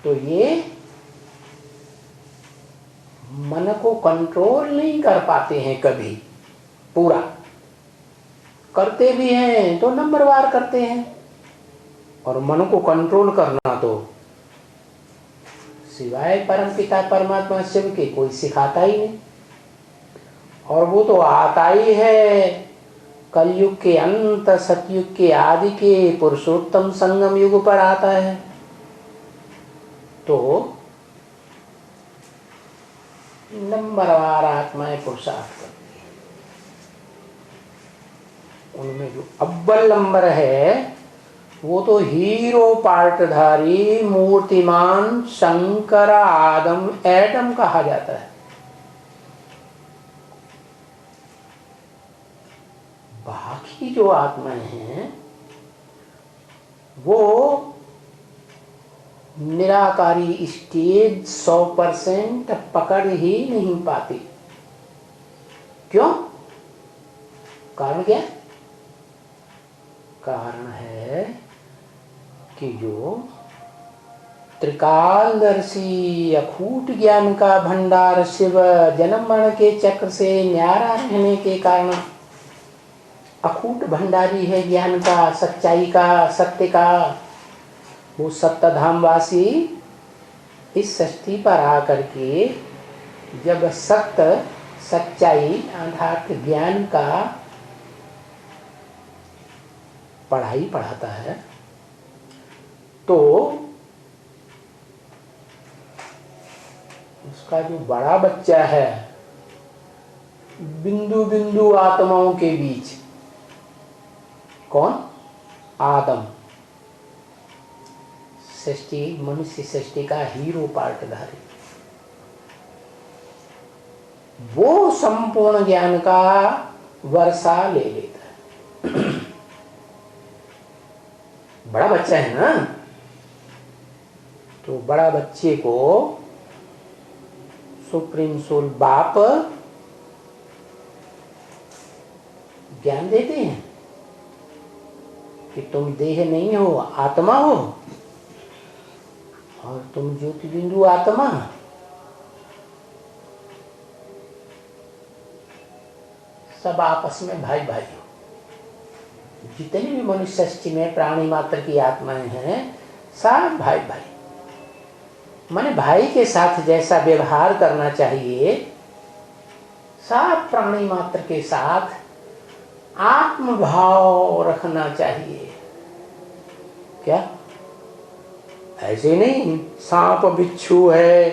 तो ये मन को कंट्रोल नहीं कर पाते हैं कभी पूरा, करते भी हैं तो नंबरवार करते हैं। और मन को कंट्रोल करना तो सिवाय परमपिता परमात्मा शिव के कोई सिखाता ही नहीं। और वो तो आता ही है कलयुग के अंत, सतयुग के आदि के पुरुषोत्तम संगम युग पर आता है। तो नंबरवार आत्माएं पुरुषार्थ करती हैं। उनमें जो अव्वल नंबर है वो तो हीरो पार्टधारी मूर्तिमान शंकर आदम एटम कहा जाता है। बाकी जो आत्माएं हैं वो निराकारी स्टेज 100% पकड़ ही नहीं पाती। क्यों? कारण क्या? कारण है कि जो त्रिकालदर्शी अखूट ज्ञान का भंडार शिव जन्म मरण के चक्र से न्यारा रहने के कारण अखूट भंडारी है ज्ञान का, सच्चाई का, सत्य का। वो सप्तधामवासी इस सृष्टि पर आकर के जब सत्य सच्चाई अर्थात ज्ञान का पढ़ाई पढ़ाता है तो उसका जो बड़ा बच्चा है बिंदु बिंदु आत्माओं के बीच, कौन? आदम, सृष्टि मनुष्य सृष्टि का हीरो पार्टधारी, वो संपूर्ण ज्ञान का वर्षा ले लेता है। बड़ा बच्चा है ना, तो बड़ा बच्चे को सुप्रीम सोल बाप ज्ञान देते हैं कि तुम देह नहीं हो, आत्मा हो, और तुम ज्योति बिंदु आत्मा। सब आपस में भाई भाई हो। जितने भी मनुष्य सृष्टि में प्राणी मात्र की आत्माएं हैं सब भाई भाई। माने भाई के साथ जैसा व्यवहार करना चाहिए सब प्राणी मात्र के साथ आत्मभाव रखना चाहिए। क्या? ऐसे नहीं सांप बिच्छू है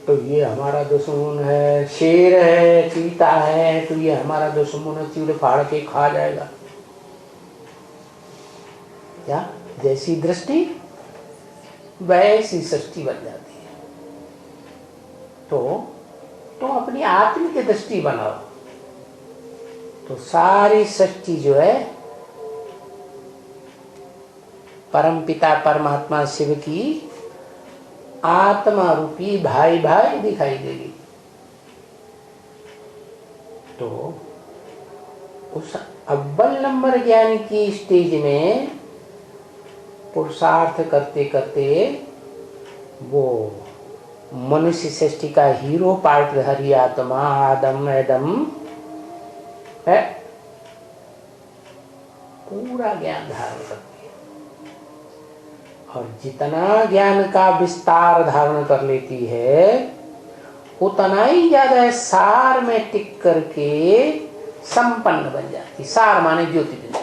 तो ये हमारा दुश्मन है, शेर है चीता है तो ये हमारा दुश्मन है, चीड़ फाड़ के खा जाएगा। क्या? जैसी दृष्टि वैसी सृष्टि बन जाती है। तो अपनी आत्मिक दृष्टि बनाओ तो सारी सृष्टि जो है परमपिता परमात्मा शिव की आत्मा रूपी भाई भाई दिखाई देगी। तो उस अव्वल नंबर ज्ञान की स्टेज में पुरुषार्थ करते करते वो मनुष्य सृष्टि का हीरो पार्टधारी आत्मा आदम एडम है पूरा ज्ञान धारण करती है। और जितना ज्ञान का विस्तार धारण कर लेती है उतना ही ज्यादा सार में टिक करके संपन्न बन जाती। सार माने ज्योति बिंदु,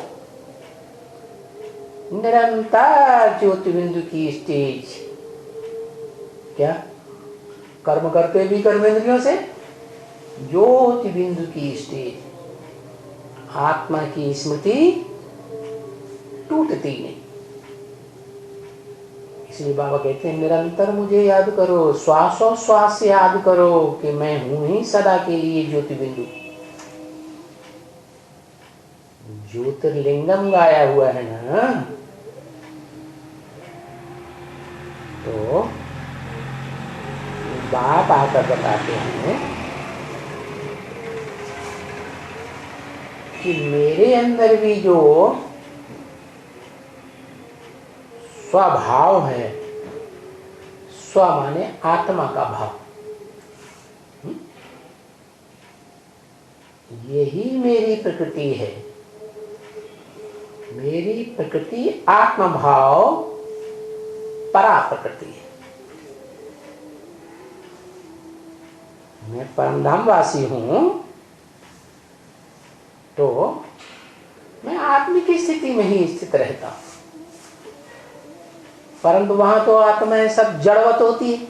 निरंतर ज्योति बिंदु की स्टेज। क्या? कर्म करते भी कर्मेंद्रियों से ज्योति बिंदु की स्टेज। आत्मा की स्मृति टूटती नहीं। इसलिए बाबा कहते हैं निरंतर मुझे याद करो, श्वासोश्वास से याद करो कि मैं हूं ही सदा के लिए ज्योति बिंदु। ज्योतिर्लिंगम गाया हुआ है ना, तो बाप आकर बताते हैं कि मेरे अंदर भी जो स्वभाव है स्व माने आत्मा का भाव। यही मेरी प्रकृति है। मेरी प्रकृति आत्मभाव परा प्रकृति है। मैं परमधामवासी हूं तो मैं आत्मा की स्थिति में ही स्थित रहता हूं, परंतु वहां तो आत्मा सब जड़वत होती है।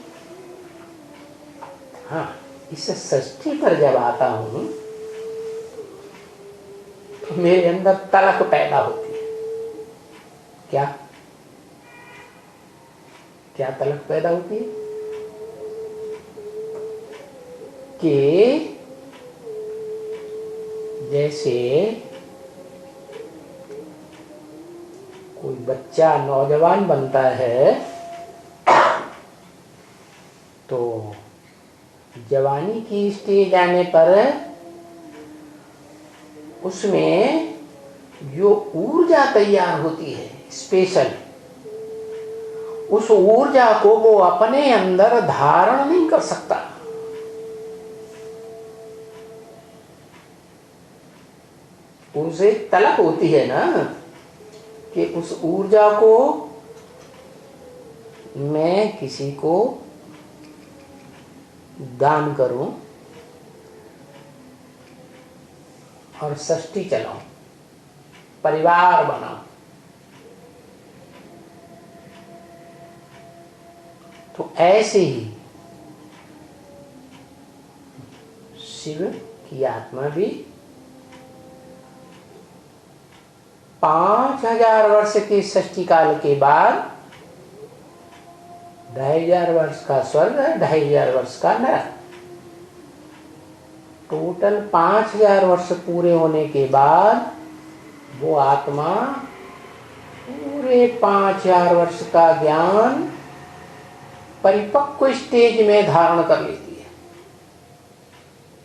हाँ, इस षष्ठी पर जब आता हूं तो मेरे अंदर तलक पैदा होती है। क्या क्या तलक पैदा होती है? कि जैसे कोई बच्चा नौजवान बनता है तो जवानी की स्टेज आने पर उसमें जो ऊर्जा तैयार होती है स्पेशल, उस ऊर्जा को वो अपने अंदर धारण नहीं कर सकता। उसे तलक होती है ना कि उस ऊर्जा को मैं किसी को दान करूं और षष्ठी चलाऊं, परिवार बनाऊं। तो ऐसे ही शिव की आत्मा भी 5000 वर्ष के षष्ठी काल के बाद 2500 वर्ष का स्वर्ग, 2500 वर्ष का नरक, टोटल 5000 वर्ष पूरे होने के बाद वो आत्मा पूरे 5000 वर्ष का ज्ञान परिपक्व स्टेज में धारण कर लेती है।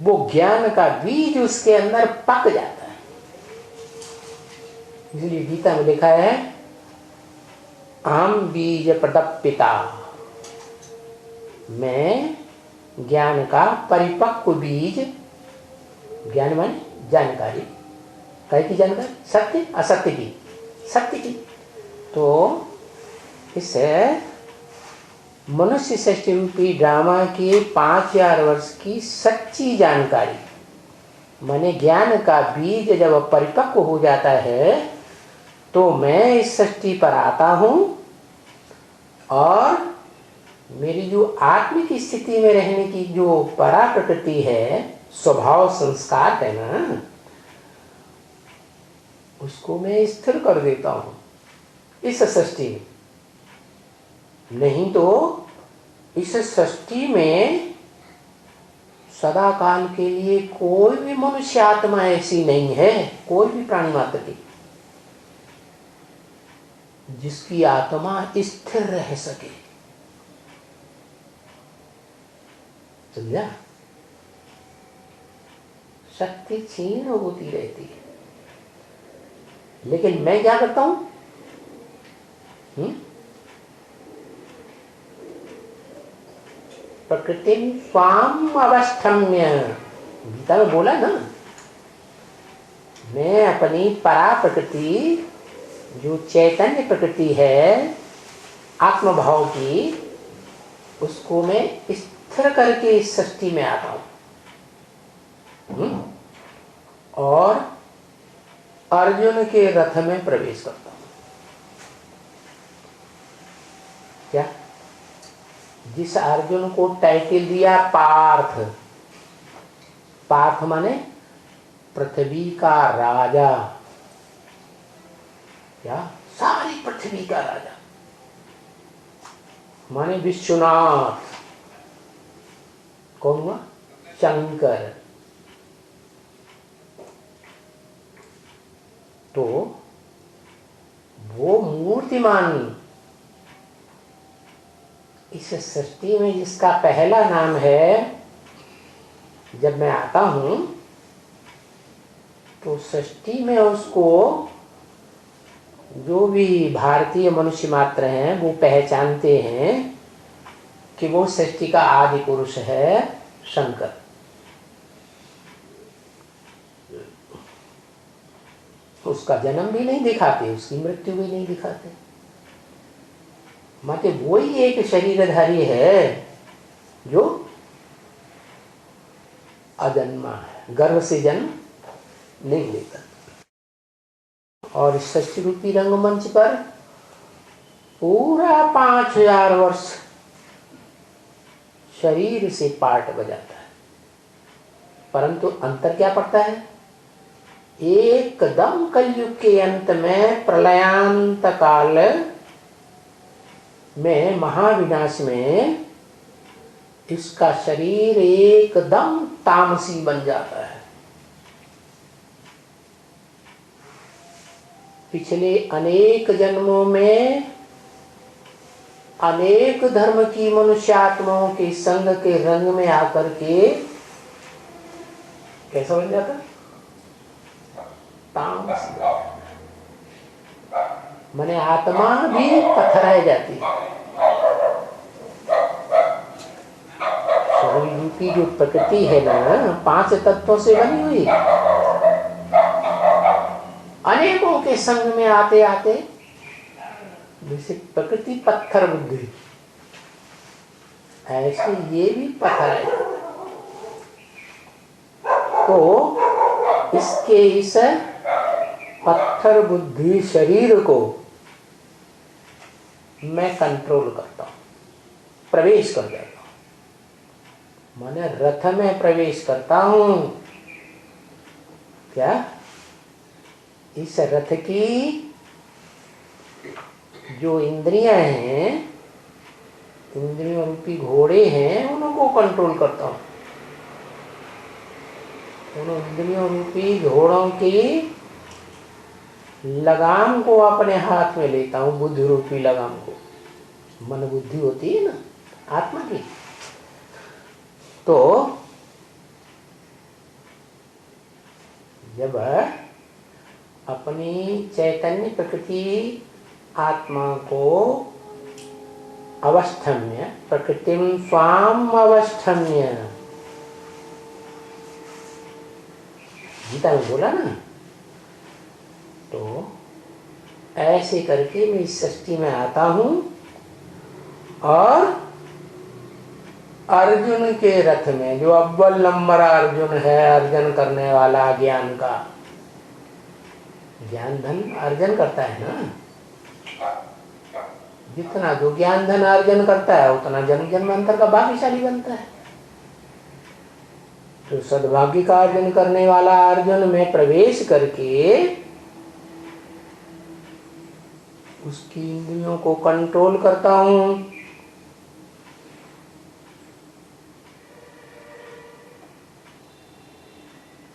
वो ज्ञान का बीज उसके अंदर पक जाता है। इसलिए गीता में लिखा है अहम बीज प्रदपिता, मैं ज्ञान का परिपक्व बीज। ज्ञान माने जानकारी, काय की जानकारी? सत्य असत्य की, सत्य की। तो इस मनुष्य षष्ठी रूपी ड्रामा के 5000 वर्ष की सच्ची जानकारी माने ज्ञान का बीज जब परिपक्व हो जाता है तो मैं इस षष्ठी पर आता हूं और मेरी जो आत्मिक स्थिति में रहने की जो परा प्रकृति है, स्वभाव संस्कार है ना, उसको मैं स्थिर कर देता हूं इस षष्ठी में। नहीं तो इस षष्ठी में सदा काल के लिए कोई भी मनुष्य आत्मा ऐसी नहीं है, कोई भी प्राणी मात्र की, जिसकी आत्मा स्थिर रह सके। समझा? शक्ति क्षीण होती रहती है, लेकिन मैं क्या करता हूं? प्रकृति स्वाम अवस्थम्य, गीता में बोला ना, मैं अपनी परा प्रकृति जो चैतन्य प्रकृति है आत्मभाव की, उसको मैं स्थिर करके इस सृष्टि में आता हूं और अर्जुन के रथ में प्रवेश करता हूं। क्या? जिस अर्जुन को टाइटल दिया पार्थ, पार्थ माने पृथ्वी का राजा, क्या? सारी पृथ्वी का राजा माने विश्वनाथ। कौन हुआ? शंकर। तो वो मूर्तिमान इस सृष्टि में जिसका पहला नाम है, जब मैं आता हूं तो सृष्टि में उसको जो भी भारतीय मनुष्य मात्र हैं वो पहचानते हैं कि वो सृष्टि का आदि पुरुष है शंकर। उसका जन्म भी नहीं दिखाते, उसकी मृत्यु भी नहीं दिखाते। माते वही एक शरीरधारी है जो अजन्मा है, गर्भ से जन्म नहीं लेता। और सृष्टि रूपी रंगमंच पर पूरा 5000 वर्ष शरीर से पार्ट बजाता है, परंतु अंतर क्या पड़ता है? एकदम कलयुग के अंत में, प्रलयांत काल में, महाविनाश में इसका शरीर एकदम तामसी बन जाता है। पिछले अनेक जन्मों में अनेक धर्म की मनुष्यात्माओं के संग के रंग में आकर के कैसा बन जाता? तामसी। माने आत्मा भी पत्थराई जाती है। शरीर रूपी जो प्रकृति है ना, 5 तत्वों से बनी हुई, अनेकों के संग में आते आते जैसे प्रकृति पत्थर बुद्धि, ऐसे ये भी पत्थर है। तो इसके इस पत्थर बुद्धि शरीर को मैं कंट्रोल करता हूं, प्रवेश कर जाता हूं। माने रथ में प्रवेश करता हूं। क्या? इस रथ की जो इंद्रियां हैं, इंद्रियों रूपी घोड़े हैं, उनको कंट्रोल करता हूं। उन इंद्रियों रूपी घोड़ों की लगाम को अपने हाथ में लेता हूं, बुद्धि रूपी लगाम को। मन बुद्धि होती है ना आत्मा की। तो जब अपनी चैतन्य प्रकृति आत्मा को अवस्थम्य, प्रकृतिम स्वाम अवस्थम्य, गीता में बोला ना, तो ऐसे करके मैं इस सृष्टि में आता हूं और अर्जुन के रथ में, जो अव्वल नंबर अर्जुन है, अर्जन करने वाला ज्ञान का, ज्ञान धन अर्जन करता है ना। जितना जो ज्ञान धन अर्जन करता है उतना जन्म जन्मांतर का भाग्यशाली बनता है। तो सद्भाग्य का अर्जन करने वाला अर्जुन में प्रवेश करके उसकी इंद्रियों को कंट्रोल करता हूं।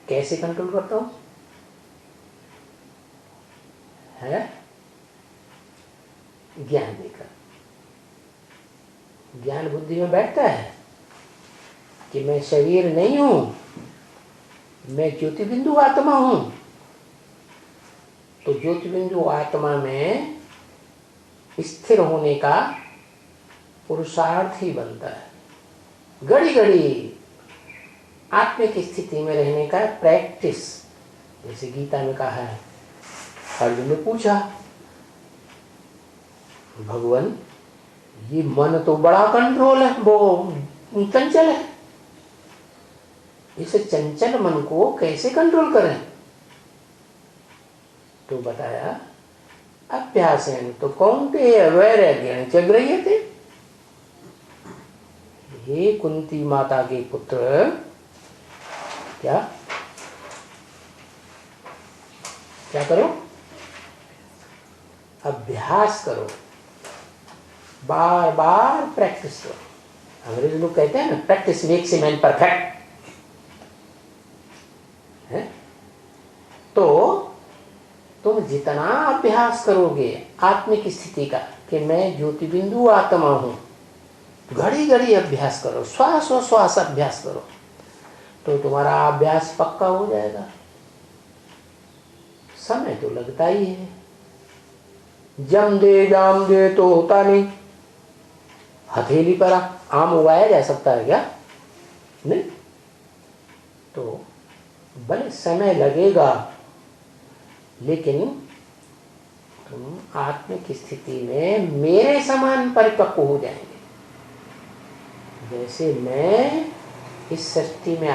कैसे कंट्रोल करता हूं? है ज्ञान देकर। ज्ञान बुद्धि में बैठता है कि मैं शरीर नहीं हूं, मैं ज्योति बिंदु आत्मा हूं। तो ज्योति बिंदु आत्मा में स्थिर होने का पुरुषार्थ ही बनता है। घड़ी घड़ी आत्मिक स्थिति में रहने का प्रैक्टिस, जैसे गीता में कहा है। अर्जुन ने पूछा, भगवान ये मन तो बड़ा कंट्रोल है, वो चंचल है, इस चंचल मन को कैसे कंट्रोल करें? तो बताया, अभ्यास है तो कौन्तेय वैराग्येण च गृह्यते। हे कुंती माता के पुत्र, क्या क्या करो? अभ्यास करो, बार बार प्रैक्टिस करो। अंग्रेज लोग कहते हैं ना, practice makes a man perfect. है तो तुम जितना अभ्यास करोगे आत्मिक स्थिति का कि मैं ज्योति बिंदु आत्मा हूं, घड़ी घड़ी अभ्यास करो, श्वास और श्वास अभ्यास करो, तो तुम्हारा अभ्यास पक्का हो जाएगा। समय तो लगता ही है, जम दे जाम दे तो होता नहीं। हथेली पर आम उगाया जा सकता है क्या? नहीं। तो भले समय लगेगा, लेकिन तुम आत्मिक स्थिति में मेरे समान परिपक्व हो जाएंगे। जैसे मैं इस सृष्टि में